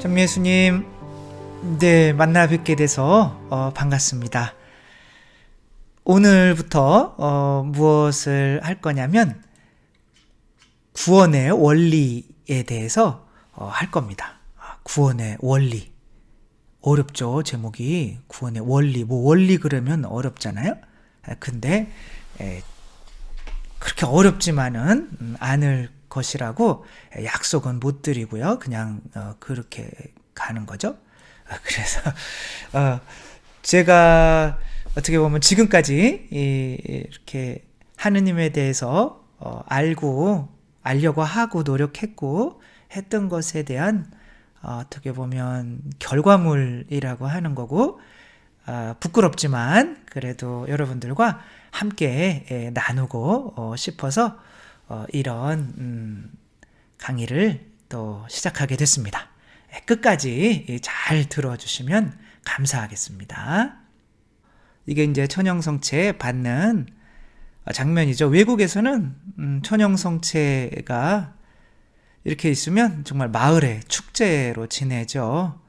정미애수님, 네, 만나 뵙게 돼서 반갑습니다. 오늘부터 무엇을 할 거냐면 구원의 원리에 대해서 할 겁니다. 구원의 원리. 어렵죠, 제목이. 구원의 원리. 뭐 원리 그러면 어렵잖아요. 근데 그렇게 어렵지만은 않을 것이라고 약속은 못 드리고요. 그냥 그렇게 가는 거죠. 그래서 제가 어떻게 보면 지금까지 이렇게 하느님에 대해서 알려고 하고 노력했고 했던 것에 대한 어떻게 보면 결과물이라고 하는 거고, 부끄럽지만 그래도 여러분들과 함께 나누고 싶어서 이런 강의를 또 시작하게 됐습니다. 끝까지 잘 들어주시면 감사하겠습니다. 이게 이제 천형성체 받는 장면이죠. 외국에서는 천형성체가 이렇게 있으면 정말 마을의 축제로 지내죠.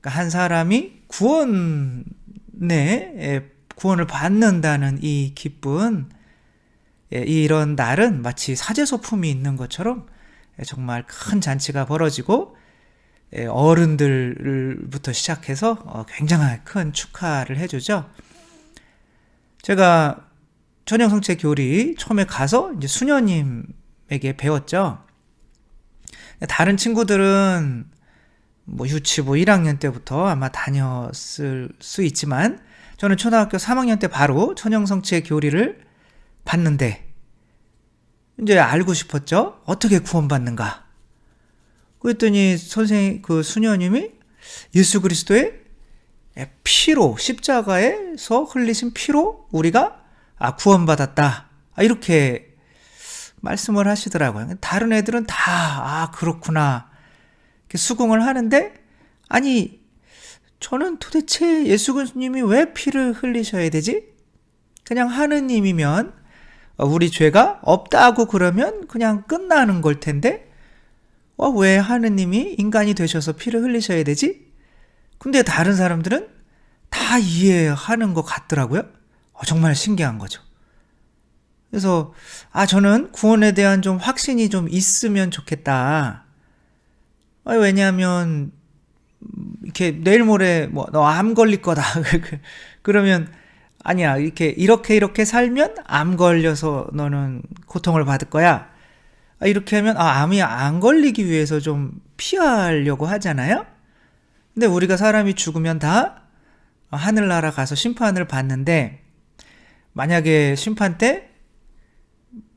그러니까 한 사람이 구원을 받는다는 이 기쁜, 이런 날은 마치 사제소품이 있는 것처럼 정말 큰 잔치가 벌어지고 어른들부터 시작해서 굉장히 큰 축하를 해주죠. 제가 천형성체 교리 처음에 가서 이제 수녀님에게 배웠죠. 다른 친구들은 뭐 유치부 1학년 때부터 아마 다녔을 수 있지만 저는 초등학교 3학년 때 바로 천형성체 교리를 봤는데 이제 알고 싶었죠. 어떻게 구원받는가? 그랬더니 그 수녀님이 예수 그리스도의 피로, 십자가에서 흘리신 피로 우리가 구원받았다, 이렇게 말씀을 하시더라고요. 다른 애들은 다 그렇구나 이렇게 수긍을 하는데, 아니 저는 도대체 예수님이 왜 피를 흘리셔야 되지? 그냥 하느님이면 우리 죄가 없다고 그러면 그냥 끝나는 걸 텐데 왜 하느님이 인간이 되셔서 피를 흘리셔야 되지? 근데 다른 사람들은 다 이해하는 것 같더라고요. 정말 신기한 거죠. 그래서 저는 구원에 대한 좀 확신이 좀 있으면 좋겠다. 왜냐하면 이렇게 내일 모레 너 암 걸릴 거다 그러면 아니야, 이렇게 살면 암 걸려서 너는 고통을 받을 거야, 이렇게 하면 암이 안 걸리기 위해서 좀 피하려고 하잖아요. 근데 우리가 사람이 죽으면 다 하늘나라 가서 심판을 받는데, 만약에 심판 때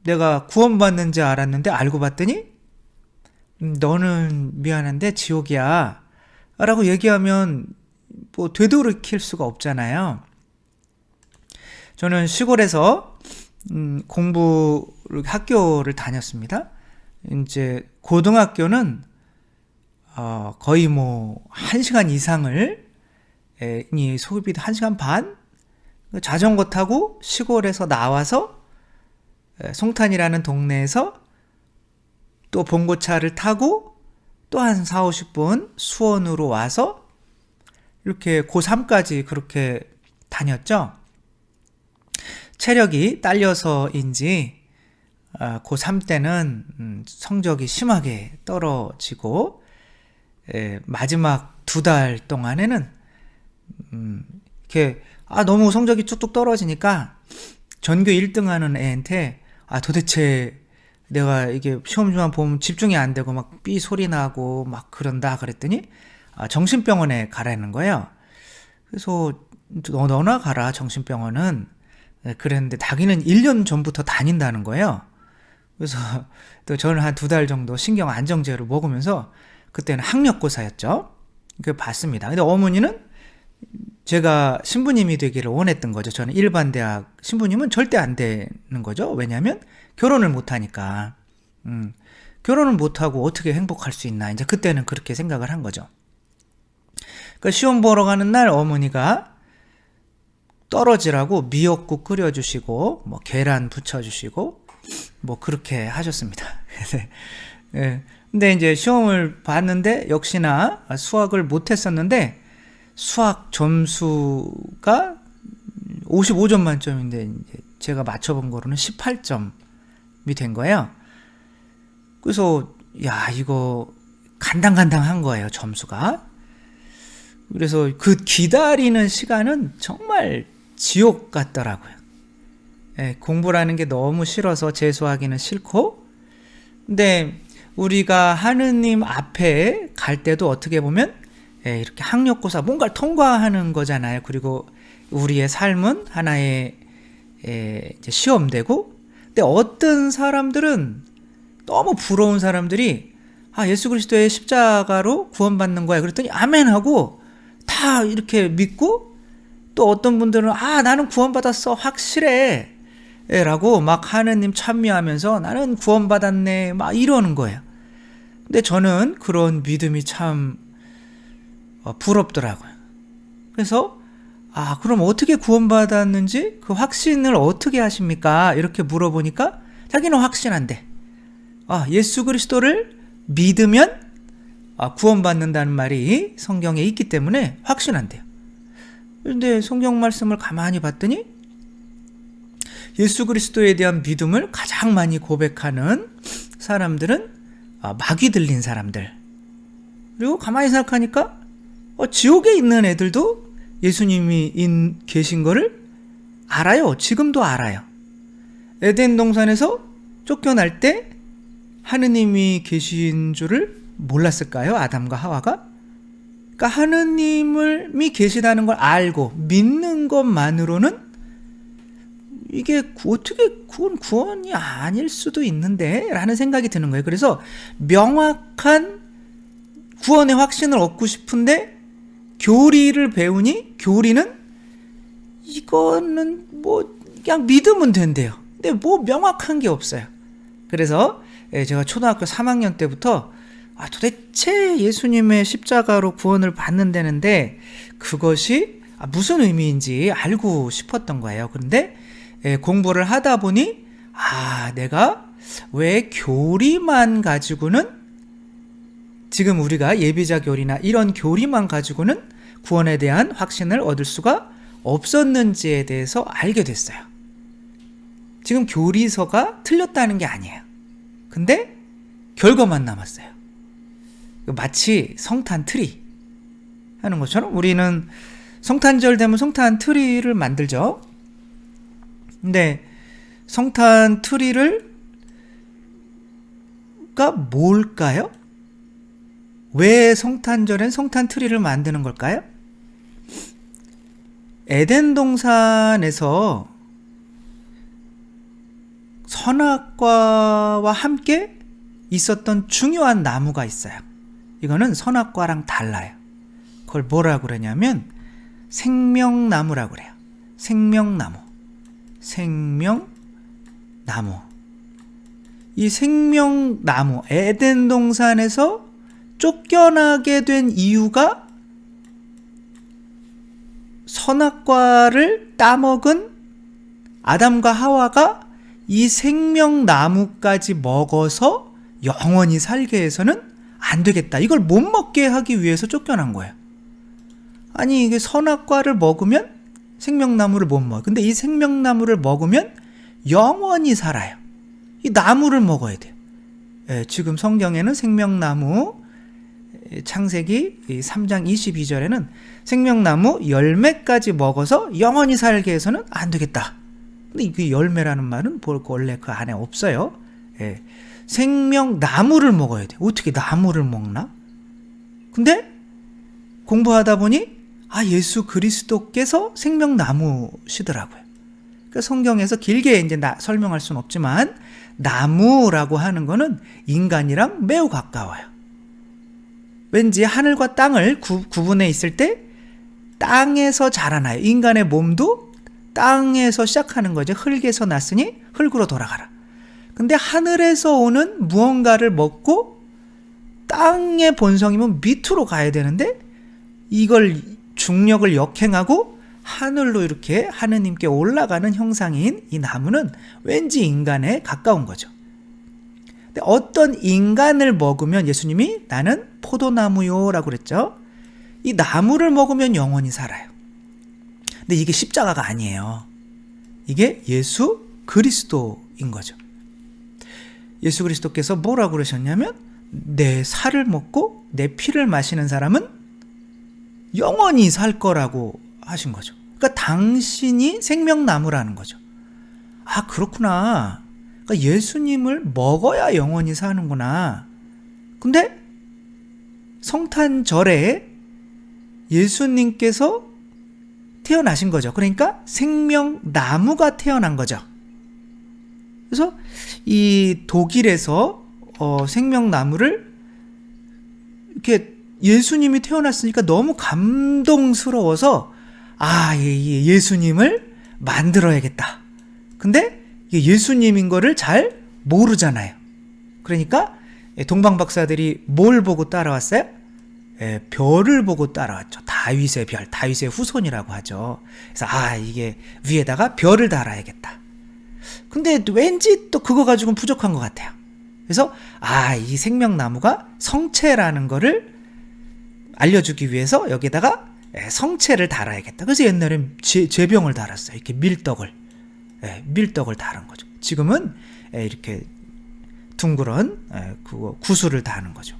내가 구원받는지 알았는데 알고 봤더니 너는 미안한데 지옥이야 라고 얘기하면 뭐 되돌이킬 수가 없잖아요. 저는 시골에서 학교를 다녔습니다. 이제 고등학교는 거의 뭐 1시간 이상을 소비도 1시간 반 자전거 타고 시골에서 나와서 송탄이라는 동네에서 또 봉고차를 타고 또 한 40-50분 수원으로 와서 이렇게 고3까지 그렇게 다녔죠. 체력이 딸려서인지 고3 때는 성적이 심하게 떨어지고 마지막 2달 동안에는 이렇게 너무 성적이 뚝뚝 떨어지니까 전교 1등 하는 애한테 도대체 내가 이게 시험지만 보면 집중이 안 되고 막 삐 소리 나고 막 그런다 그랬더니 정신병원에 가라는 거예요. 그래서 너나 가라 정신병원은 그랬는데 자기는 1년 전부터 다닌다는 거예요. 그래서 또 저는 한 2달 정도 신경 안정제를 먹으면서, 그때는 학력고사였죠. 그걸 봤습니다. 근데 어머니는 제가 신부님이 되기를 원했던 거죠. 저는 일반 대학 신부님은 절대 안 되는 거죠. 왜냐하면 결혼을 못하니까. 결혼을 못하고 어떻게 행복할 수 있나, 이제 그때는 그렇게 생각을 한 거죠. 그러니까 시험 보러 가는 날 어머니가 떨어지라고 미역국 끓여주시고 뭐 계란 부쳐주시고 뭐 그렇게 하셨습니다. 근데 이제 시험을 봤는데 역시나 수학을 못했었는데 수학 점수가 55점 만점인데 이제 제가 맞춰본 거로는 18점이 된 거예요. 그래서 야, 이거 간당간당한 거예요, 점수가. 그래서 그 기다리는 시간은 정말 지옥 같더라고요. 예, 공부라는 게 너무 싫어서 재수하기는 싫고, 근데 우리가 하느님 앞에 갈 때도 어떻게 보면 이렇게 학력고사 뭔가를 통과하는 거잖아요. 그리고 우리의 삶은 하나의 이제 시험되고, 근데 어떤 사람들은 너무 부러운 사람들이 예수 그리스도의 십자가로 구원받는 거야. 그랬더니 아멘 하고 다 이렇게 믿고, 또 어떤 분들은 나는 구원받았어, 확실해 라고 막 하느님 찬미하면서 나는 구원받았네 막 이러는 거예요. 근데 저는 그런 믿음이 참 부럽더라고요. 그래서 그럼 어떻게 구원받았는지 그 확신을 어떻게 하십니까? 이렇게 물어보니까 자기는 확신한대. 예수 그리스도를 믿으면 구원받는다는 말이 성경에 있기 때문에 확신한대요. 그런데 성경 말씀을 가만히 봤더니 예수 그리스도에 대한 믿음을 가장 많이 고백하는 사람들은 마귀 들린 사람들. 그리고 가만히 생각하니까 지옥에 있는 애들도 예수님이 계신 거를 알아요. 지금도 알아요. 에덴 동산에서 쫓겨날 때 하느님이 계신 줄을 몰랐을까요? 아담과 하와가? 그러니까 하느님이 계시다는 걸 알고 믿는 것만으로는 이게 어떻게 그건 구원이 아닐 수도 있는데 라는 생각이 드는 거예요. 그래서 명확한 구원의 확신을 얻고 싶은데 교리를 배우니 교리는 이거는 뭐 그냥 믿으면 된대요. 근데 뭐 명확한 게 없어요. 그래서 제가 초등학교 3학년 때부터 도대체 예수님의 십자가로 구원을 받는다는데 그것이 무슨 의미인지 알고 싶었던 거예요. 그런데 공부를 하다 보니 내가 왜 교리만 가지고는, 지금 우리가 예비자 교리나 이런 교리만 가지고는 구원에 대한 확신을 얻을 수가 없었는지에 대해서 알게 됐어요. 지금 교리서가 틀렸다는 게 아니에요. 근데 결과만 남았어요. 마치 성탄 트리 하는 것처럼 우리는 성탄절 되면 성탄 트리를 만들죠. 근데 성탄 트리가 뭘까요? 왜 성탄절엔 성탄 트리를 만드는 걸까요? 에덴 동산에서 선악과와 함께 있었던 중요한 나무가 있어요. 이거는 선악과랑 달라요. 그걸 뭐라고 그러냐면 생명나무라고 그래요. 생명나무. 이 생명나무, 에덴 동산에서 쫓겨나게 된 이유가 선악과를 따먹은 아담과 하와가 이 생명나무까지 먹어서 영원히 살게 해서는 안 되겠다. 이걸 못 먹게 하기 위해서 쫓겨난 거예요. 아니, 이게 선악과를 먹으면 생명나무를 못 먹어요. 근데 이 생명나무를 먹으면 영원히 살아요. 이 나무를 먹어야 돼요. 지금 성경에는 생명나무, 창세기 3장 22절에는 생명나무 열매까지 먹어서 영원히 살게 해서는 안 되겠다. 근데 이 열매라는 말은 원래 그 안에 없어요. 생명나무를 먹어야 돼. 어떻게 나무를 먹나? 근데 공부하다 보니 예수 그리스도께서 생명나무시더라고요. 그러니까 성경에서 길게 이제 설명할 수는 없지만 나무라고 하는 거는 인간이랑 매우 가까워요. 왠지 하늘과 땅을 구분해 있을 때 땅에서 자라나요. 인간의 몸도 땅에서 시작하는 거죠. 흙에서 났으니 흙으로 돌아가라. 근데 하늘에서 오는 무언가를 먹고 땅의 본성이면 밑으로 가야 되는데 이걸 중력을 역행하고 하늘로 이렇게 하느님께 올라가는 형상인 이 나무는 왠지 인간에 가까운 거죠. 근데 어떤 인간을 먹으면 예수님이 나는 포도나무요 라고 그랬죠. 이 나무를 먹으면 영원히 살아요. 근데 이게 십자가가 아니에요. 이게 예수 그리스도인 거죠. 예수 그리스도께서 뭐라고 그러셨냐면 내 살을 먹고 내 피를 마시는 사람은 영원히 살 거라고 하신 거죠. 그러니까 당신이 생명나무라는 거죠. 아, 그렇구나. 그러니까 예수님을 먹어야 영원히 사는구나. 근데 성탄절에 예수님께서 태어나신 거죠. 그러니까 생명나무가 태어난 거죠. 그래서 이 독일에서 생명나무를 이렇게 예수님이 태어났으니까 너무 감동스러워서 예수님을 만들어야겠다. 근데 예수님인 거를 잘 모르잖아요. 그러니까 동방 박사들이 뭘 보고 따라왔어요? 별을 보고 따라왔죠. 다윗의 별, 다윗의 후손이라고 하죠. 그래서 이게 위에다가 별을 달아야겠다. 근데 왠지 또 그거 가지고는 부족한 것 같아요. 그래서 이 생명나무가 성체라는 거를 알려주기 위해서 여기다가 성체를 달아야겠다. 그래서 옛날엔 제병을 달았어요. 이렇게 밀떡을 달은 거죠. 지금은 이렇게 둥그런 구슬을 다는 거죠.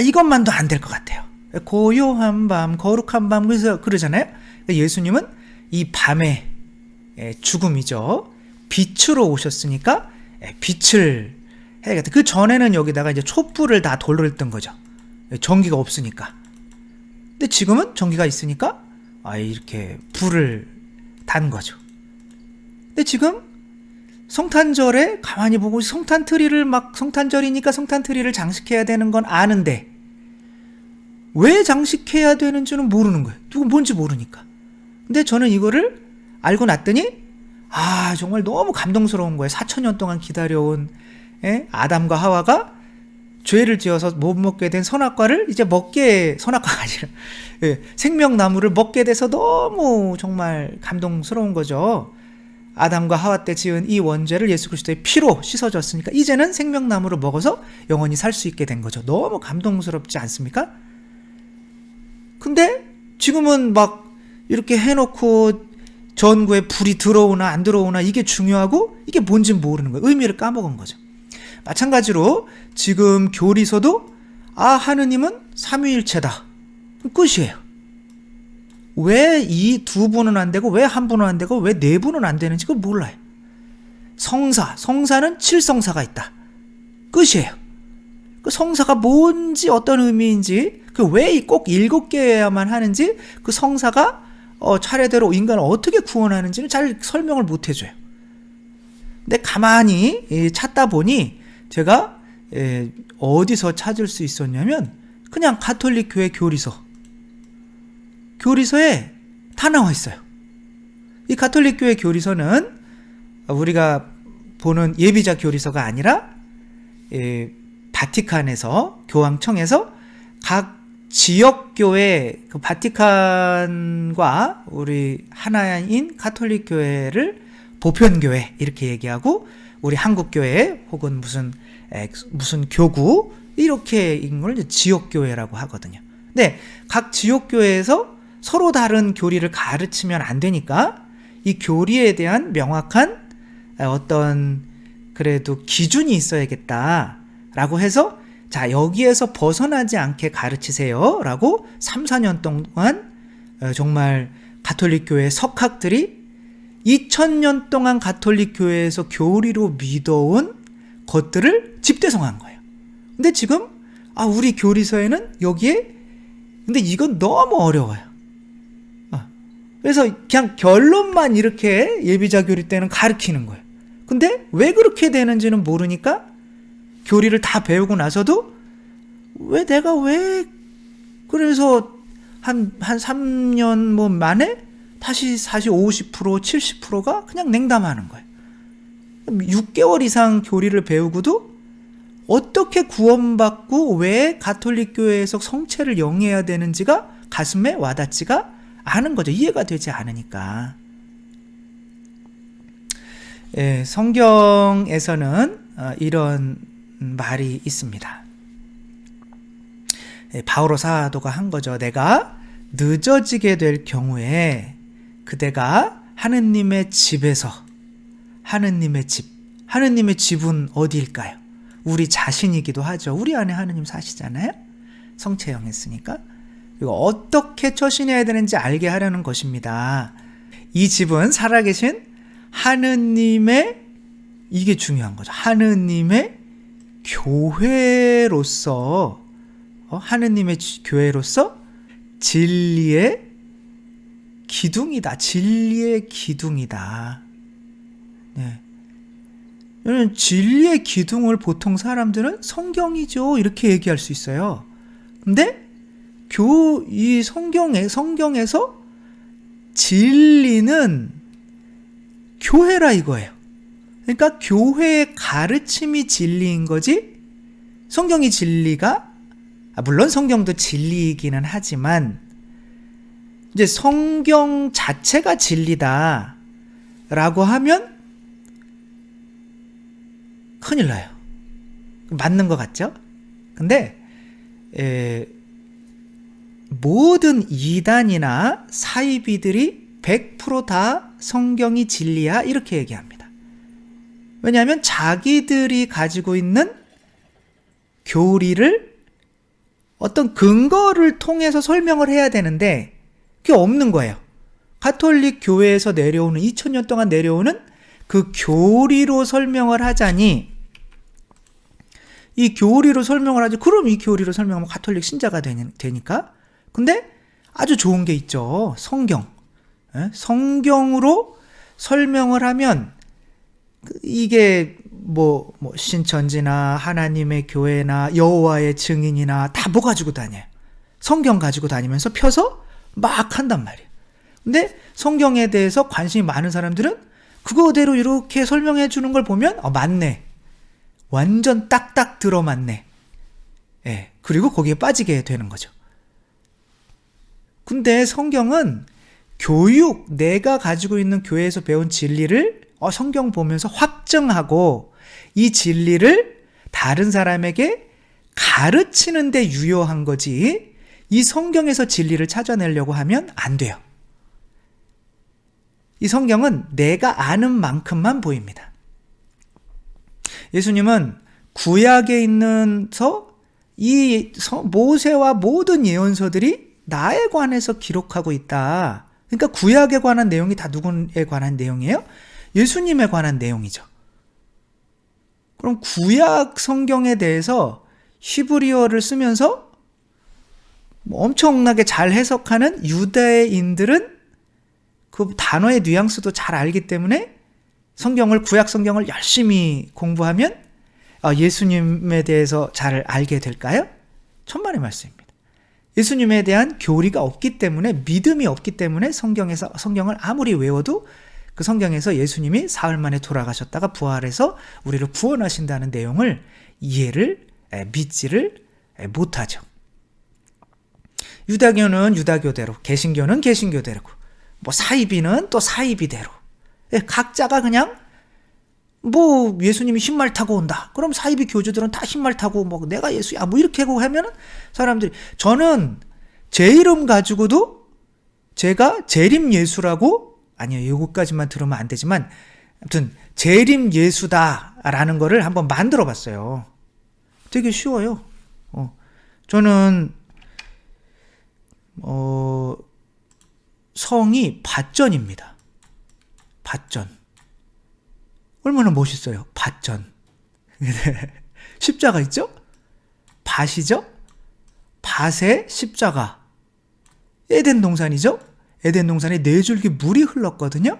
이것만도 안 될 것 같아요. 고요한 밤, 거룩한 밤, 그래서 그러잖아요. 예수님은 이 밤의 죽음이죠. 빛으로 오셨으니까 빛을 해야겠다. 그 전에는 여기다가 이제 촛불을 다 돌렸던 거죠. 전기가 없으니까. 근데 지금은 전기가 있으니까 이렇게 불을 단 거죠. 근데 지금 성탄절에 가만히 보고 성탄절이니까 성탄트리를 장식해야 되는 건 아는데 왜 장식해야 되는지는 모르는 거예요. 뭔지 모르니까. 근데 저는 이거를 알고 났더니 정말 너무 감동스러운 거예요. 4,000년 동안 기다려온 아담과 하와가 죄를 지어서 못 먹게 된 선악과를 이제 선악과가 아니라 생명나무를 먹게 돼서 너무 정말 감동스러운 거죠. 아담과 하와 때 지은 이 원죄를 예수 그리스도의 피로 씻어줬으니까 이제는 생명나무를 먹어서 영원히 살 수 있게 된 거죠. 너무 감동스럽지 않습니까? 근데 지금은 막 이렇게 해놓고 전구에 불이 들어오나 안 들어오나 이게 중요하고 이게 뭔지 모르는 거예요. 의미를 까먹은 거죠. 마찬가지로 지금 교리서도 하느님은 삼위일체다. 끝이에요. 왜 이 두 분은 안 되고 왜 한 분은 안 되고 왜 네 분은 안 되는지 그걸 몰라요. 성사는 7성사가 있다. 끝이에요. 그 성사가 뭔지 어떤 의미인지 왜 꼭 7개여야만 하는지 그 성사가 차례대로 인간을 어떻게 구원하는지는 잘 설명을 못 해줘요. 근데 가만히 찾다 보니 제가 어디서 찾을 수 있었냐면 그냥 가톨릭 교회 교리서에 다 나와 있어요. 이 가톨릭 교회 교리서는 우리가 보는 예비자 교리서가 아니라 바티칸에서 교황청에서 각 지역교회 그 바티칸과 우리 하나인 가톨릭 교회를 보편교회 이렇게 얘기하고 우리 한국교회 혹은 무슨 교구 이렇게 이걸 지역교회라고 하거든요. 근데 각 지역교회에서 서로 다른 교리를 가르치면 안 되니까 이 교리에 대한 명확한 어떤 그래도 기준이 있어야겠다라고 해서 여기에서 벗어나지 않게 가르치세요 라고 3, 4년 동안 정말 가톨릭 교회 석학들이 2000년 동안 가톨릭 교회에서 교리로 믿어온 것들을 집대성한 거예요. 근데 지금 우리 교리서에는 여기에 근데 이건 너무 어려워요. 그래서 그냥 결론만 이렇게 예비자 교리 때는 가르치는 거예요. 근데 왜 그렇게 되는지는 모르니까 교리를 다 배우고 나서도 그래서 한 3년 만에 다시 50%, 70%가 그냥 냉담하는 거예요. 6개월 이상 교리를 배우고도 어떻게 구원받고 왜 가톨릭 교회에서 성체를 영위해야 되는지가 가슴에 와닿지가 않은 거죠. 이해가 되지 않으니까. 성경에서는 이런 말이 있습니다. 바오로 사도가 한 거죠. 내가 늦어지게 될 경우에 그대가 하느님의 집에서, 하느님의 집은 어디일까요? 우리 자신이기도 하죠. 우리 안에 하느님 사시잖아요. 성체형 했으니까. 그리고 어떻게 처신해야 되는지 알게 하려는 것입니다. 이 집은 살아계신 하느님의, 이게 중요한 거죠. 하느님의 교회로서, 하느님의 교회로서 진리의 기둥이다. 진리의 기둥이다. 네. 진리의 기둥을 보통 사람들은 성경이죠. 이렇게 얘기할 수 있어요. 근데 이 성경에서 진리는 교회라 이거예요. 그러니까 교회의 가르침이 진리인 거지, 성경이 진리가, 물론 성경도 진리이기는 하지만 이제 성경 자체가 진리다 라고 하면 큰일 나요. 맞는 것 같죠? 근데 모든 이단이나 사이비들이 100% 다 성경이 진리야 이렇게 얘기합니다. 왜냐하면 자기들이 가지고 있는 교리를 어떤 근거를 통해서 설명을 해야 되는데 그게 없는 거예요. 가톨릭 교회에서 내려오는 2000년 동안 내려오는 그 교리로 설명을 하자니, 이 교리로 설명을 하지, 그럼 이 교리로 설명하면 가톨릭 신자가 되니까. 근데 아주 좋은 게 있죠. 성경. 성경으로 설명을 하면 이게 뭐 신천지나 하나님의 교회나 여호와의 증인이나 다 뭐 가지고 다녀요? 성경 가지고 다니면서 펴서 막 한단 말이에요. 근데 성경에 대해서 관심이 많은 사람들은 그거대로 이렇게 설명해 주는 걸 보면 맞네. 완전 딱딱 들어맞네. 예. 그리고 거기에 빠지게 되는 거죠. 근데 성경은 교육, 내가 가지고 있는 교회에서 배운 진리를 성경 보면서 확증하고 이 진리를 다른 사람에게 가르치는 데 유효한 거지, 이 성경에서 진리를 찾아내려고 하면 안 돼요. 이 성경은 내가 아는 만큼만 보입니다. 예수님은 구약에 있는 이 모세와 모든 예언서들이 나에 관해서 기록하고 있다. 그러니까 구약에 관한 내용이 다 누구에 관한 내용이에요? 예수님에 관한 내용이죠. 그럼 구약 성경에 대해서 히브리어를 쓰면서 엄청나게 잘 해석하는 유대인들은 그 단어의 뉘앙스도 잘 알기 때문에 구약 성경을 열심히 공부하면 예수님에 대해서 잘 알게 될까요? 천만의 말씀입니다. 예수님에 대한 교리가 없기 때문에, 믿음이 없기 때문에 성경을 아무리 외워도 그 성경에서 예수님이 사흘 만에 돌아가셨다가 부활해서 우리를 구원하신다는 내용을 믿지를 못하죠. 유다교는 유다교대로, 개신교는 개신교대로고, 사이비는 또 사이비대로, 각자가 그냥 예수님이 흰말 타고 온다, 그럼 사이비 교주들은 다 흰말 타고 내가 예수야 이렇게 하고 하면은 사람들이, 저는 제 이름 가지고도 제가 재림 예수라고, 아니요 이거까지만 들으면 안 되지만 아무튼 재림 예수다라는 거를 한번 만들어 봤어요. 되게 쉬워요. 저는 성이 밧전입니다. 밧전. 얼마나 멋있어요. 밧전. 십자가 있죠? 밭이죠? 밭에 십자가. 에덴 동산이죠? 에덴 동산에 4줄기 물이 흘렀거든요.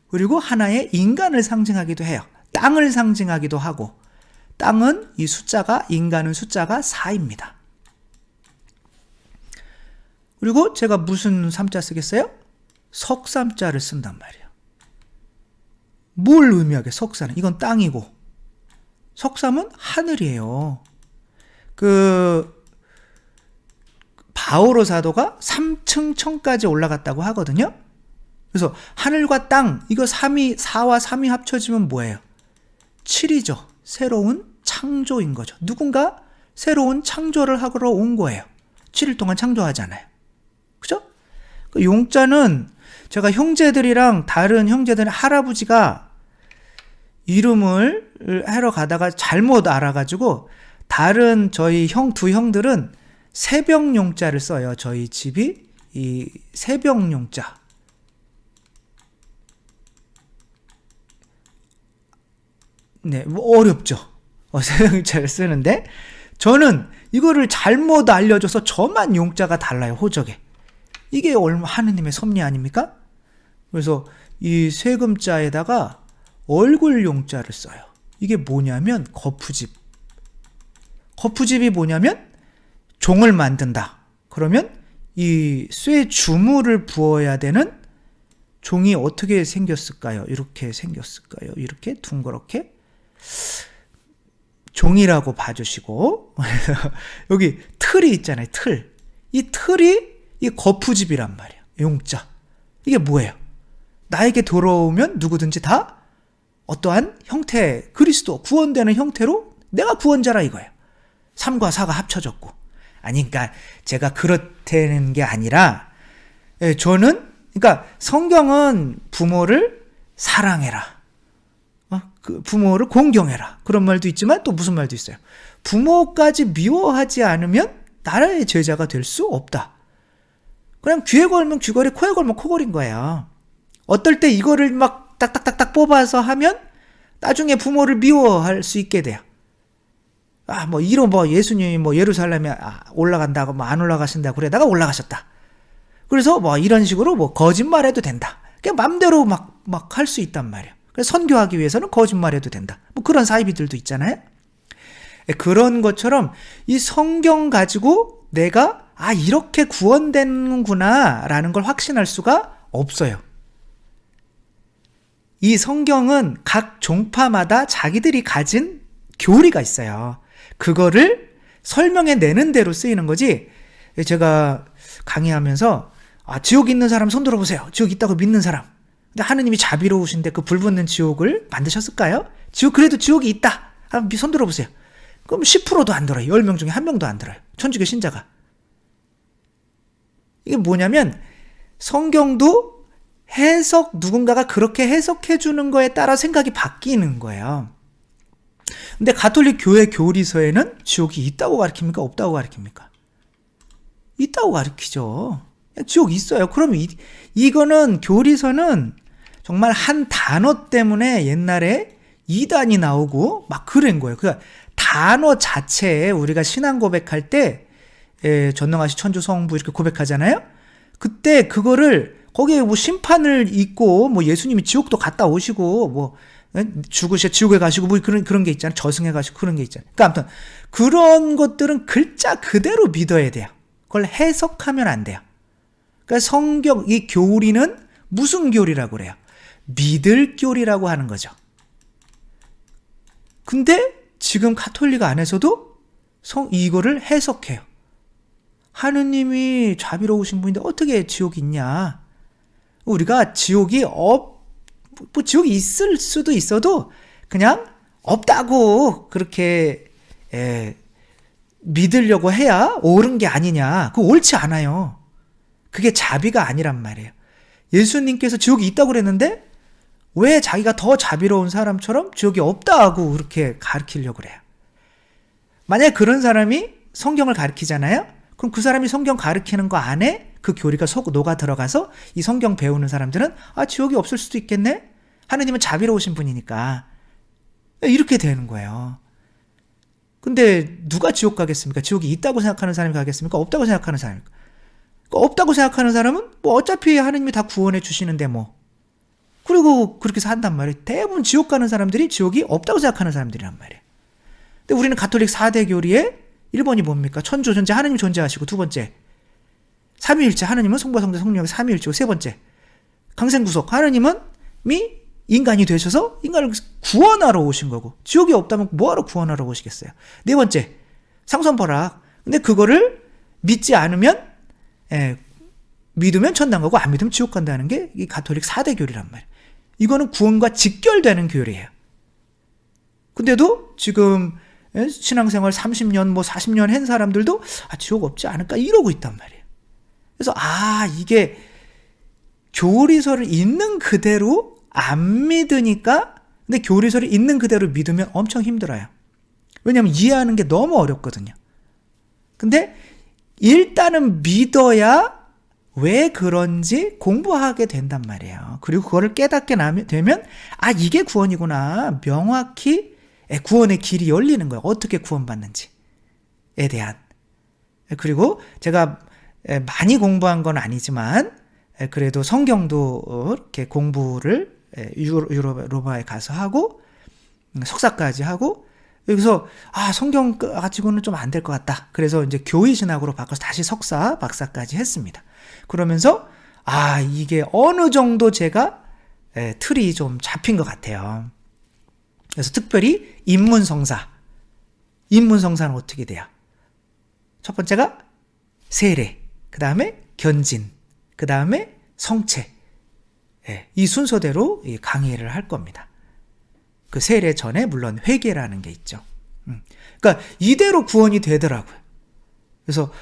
그리고 하나의 인간을 상징하기도 해요. 땅을 상징하기도 하고, 땅은 이 숫자가, 인간은 숫자가 4입니다. 그리고 제가 무슨 삼자 쓰겠어요? 석삼자를 쓴단 말이에요. 뭘 의미하게? 석사는 이건 땅이고, 석삼은 하늘이에요. 바오로 사도가 3층 천까지 올라갔다고 하거든요. 그래서 하늘과 땅, 이거 4와 3이 합쳐지면 뭐예요? 7이죠. 새로운 창조인 거죠. 누군가 새로운 창조를 하러 온 거예요. 7일 동안 창조하잖아요. 그죠? 그 용자는 제가 형제들이랑 다른 형제들 할아버지가 이름을 하러 가다가 잘못 알아가지고 다른 저희 두 형들은 새벽용자를 써요. 저희 집이 이 새벽용자. 네, 뭐 어렵죠. 새벽용자를 쓰는데 저는 이거를 잘못 알려줘서 저만 용자가 달라요. 호적에. 이게 얼마 하느님의 섭리 아닙니까? 그래서 이 세금자에다가 얼굴 용자를 써요. 이게 뭐냐면 거푸집. 거푸집이 뭐냐면 종을 만든다. 그러면 이 쇠 주물을 부어야 되는 종이 어떻게 생겼을까요? 이렇게 생겼을까요? 이렇게 둥그렇게 종이라고 봐주시고 여기 틀이 있잖아요. 틀. 이 틀이 이 거푸집이란 말이에요. 용자. 이게 뭐예요? 나에게 돌아오면 누구든지 다 어떠한 형태, 그리스도 구원되는 형태로 내가 구원자라 이거예요. 3과 4가 합쳐졌고. 아니, 그러니까 제가 그렇다는 게 아니라, 저는, 그러니까 성경은 부모를 사랑해라. 그 부모를 공경해라. 그런 말도 있지만 또 무슨 말도 있어요. 부모까지 미워하지 않으면 나라의 제자가 될 수 없다. 그냥 귀에 걸면 귀걸이, 코에 걸면 코걸인 거예요. 어떨 때 이거를 막 딱딱딱딱 뽑아서 하면 나중에 부모를 미워할 수 있게 돼요. 예수님이 예루살렘에 올라간다고 안 올라가신다 그러다가 올라가셨다. 그래서 이런 식으로 거짓말해도 된다. 그냥 맘대로 막 할 수 있단 말이에요. 그래서 선교하기 위해서는 거짓말해도 된다. 그런 사이비들도 있잖아요. 그런 것처럼 이 성경 가지고 내가 이렇게 구원되는구나 라는 걸 확신할 수가 없어요. 이 성경은 각 종파마다 자기들이 가진 교리가 있어요. 그거를 설명해 내는 대로 쓰이는 거지. 제가 강의하면서 지옥 있는 사람 손 들어보세요. 지옥 있다고 믿는 사람. 근데 하느님이 자비로우신데 그 불붙는 지옥을 만드셨을까요? 그래도 지옥이 있다. 손 들어보세요. 그럼 10%도 안 들어요. 10명 중에 1명도 안 들어요. 천주교 신자가. 이게 뭐냐면 성경도 누군가가 그렇게 해석해 주는 거에 따라 생각이 바뀌는 거예요. 근데 가톨릭 교회 교리서에는 지옥이 있다고 가르칩니까? 없다고 가르칩니까? 있다고 가르치죠. 지옥 있어요. 그럼 이거는 교리서는 정말 한 단어 때문에 옛날에 이단이 나오고 막 그런 거예요. 그러니까 단어 자체에 우리가 신앙 고백할 때 전능하신 천주 성부 이렇게 고백하잖아요. 그때 그거를 거기에 심판을 잊고 예수님이 지옥도 갔다 오시고 죽으셔 지옥에 가시고 그런 게 있잖아요. 저승에 가시고 그런 게 있잖아요. 그러니까 아무튼 그런 것들은 글자 그대로 믿어야 돼요. 그걸 해석하면 안 돼요. 그러니까 성경 이 교리는 무슨 교리라고 그래요? 믿을 교리라고 하는 거죠. 근데 지금 가톨릭 안에서도 이거를 해석해요. 하느님이 자비로우신 분인데 어떻게 지옥이 있냐? 우리가 지옥이 지옥이 있을 수도 있어도 그냥 없다고 그렇게 믿으려고 해야 옳은 게 아니냐. 그거 옳지 않아요. 그게 자비가 아니란 말이에요. 예수님께서 지옥이 있다고 그랬는데 왜 자기가 더 자비로운 사람처럼 지옥이 없다고 그렇게 가르치려고 그래요. 만약에 그런 사람이 성경을 가르치잖아요. 그럼 그 사람이 성경 가르치는 거 안에 그 교리가 속 녹아 들어가서 이 성경 배우는 사람들은 지옥이 없을 수도 있겠네? 하느님은 자비로우신 분이니까 이렇게 되는 거예요. 근데 누가 지옥 가겠습니까? 지옥이 있다고 생각하는 사람이 가겠습니까? 없다고 생각하는 사람입니까? 없다고 생각하는 사람은 어차피 하느님이 다 구원해 주시는데 그리고 그렇게 산단 말이에요. 대부분 지옥 가는 사람들이 지옥이 없다고 생각하는 사람들이란 말이에요. 근데 우리는 가톨릭 4대 교리의 1번이 뭡니까? 천주 존재, 하느님 존재하시고, 두 번째 삼위일체, 하느님은 성부와 성자 성령의 삼위일체고, 세 번째 강생구속, 하느님은 인간이 되셔서 인간을 구원하러 오신 거고, 지옥이 없다면 뭐하러 구원하러 오시겠어요? 네 번째 상선벌악. 근데 그거를 믿지 않으면 믿으면 천당 가고 안 믿으면 지옥 간다는 게 이 가톨릭 4대 교리란 말이에요. 이거는 구원과 직결되는 교리예요. 근데도 지금 신앙생활 30년 뭐 40년 한 사람들도 지옥 없지 않을까 이러고 있단 말이에요. 그래서 이게 교리서를 있는 그대로 안 믿으니까, 근데 교리서를 있는 그대로 믿으면 엄청 힘들어요. 왜냐하면 이해하는 게 너무 어렵거든요. 근데 일단은 믿어야 왜 그런지 공부하게 된단 말이에요. 그리고 그거를 깨닫게 되면 이게 구원이구나. 명확히 구원의 길이 열리는 거예요. 어떻게 구원받는지에 대한. 그리고 제가 많이 공부한 건 아니지만 그래도 성경도 이렇게 공부를 유로바에 가서 하고 석사까지 하고, 여기서 성경 가지고는 좀 안 될 것 같다. 그래서 이제 교의신학으로 바꿔서 다시 석사, 박사까지 했습니다. 그러면서 이게 어느 정도 제가 틀이 좀 잡힌 것 같아요. 그래서 특별히 인문성사는 어떻게 돼요? 첫 번째가 세례, 그 다음에 견진, 그 다음에 성체. 이 순서대로 강의를 할 겁니다. 그 세례 전에 물론 회개라는 게 있죠. 그러니까 이대로 구원이 되더라고요. 그래서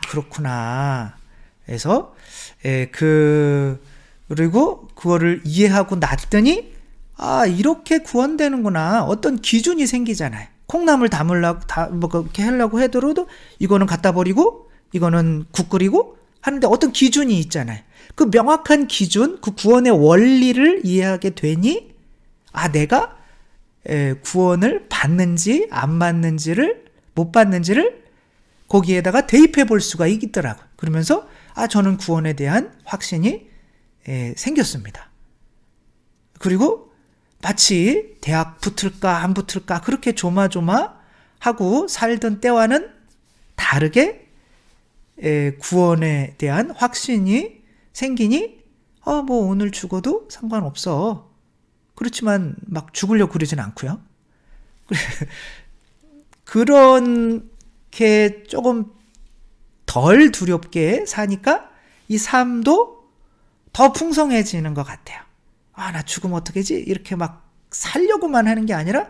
그렇구나. 그래서 그리고 그거를 이해하고 났더니 이렇게 구원되는구나. 어떤 기준이 생기잖아요. 콩나물 뭐 그렇게 하려고 하더라도 이거는 갖다 버리고 이거는 국 끓이고 하는데 어떤 기준이 있잖아요. 그 명확한 기준, 그 구원의 원리를 이해하게 되니 내가 구원을 받는지 안 받는지를, 못 받는지를 거기에다가 대입해 볼 수가 있더라고요. 그러면서 저는 구원에 대한 확신이 생겼습니다. 그리고 마치 대학 붙을까 안 붙을까 그렇게 조마조마하고 살던 때와는 다르게 구원에 대한 확신이 생기니 뭐 오늘 죽어도 상관없어. 그렇지만 막 죽으려고 그러진 않고요. 그렇게 조금 덜 두렵게 사니까 이 삶도 더 풍성해지는 것 같아요. 나 죽으면 어떡하지? 이렇게 막 살려고만 하는 게 아니라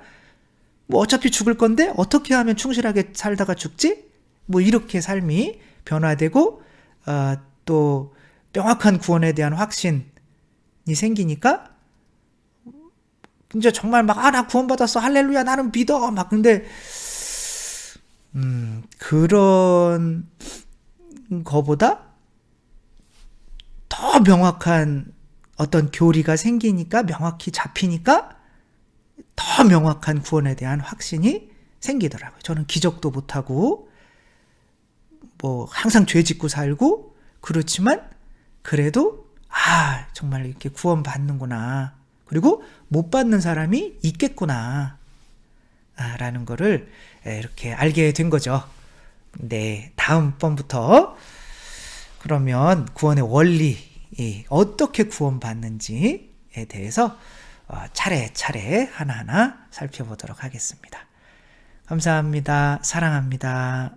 뭐 어차피 죽을 건데 어떻게 하면 충실하게 살다가 죽지? 뭐 이렇게 삶이 변화되고 또 명확한 구원에 대한 확신이 생기니까 이제 정말 막 나 구원받았어, 할렐루야, 나는 믿어, 막. 근데 그런 거보다 더 명확한 어떤 교리가 생기니까, 명확히 잡히니까 더 명확한 구원에 대한 확신이 생기더라고요. 저는 기적도 못하고 뭐 항상 죄 짓고 살고 그렇지만 그래도 정말 이렇게 구원받는구나. 그리고 못 받는 사람이 있겠구나. 라는 거를 이렇게 알게 된 거죠. 네, 다음번부터 그러면 구원의 원리, 어떻게 구원받는지에 대해서 차례차례 하나하나 살펴보도록 하겠습니다. 감사합니다. 사랑합니다.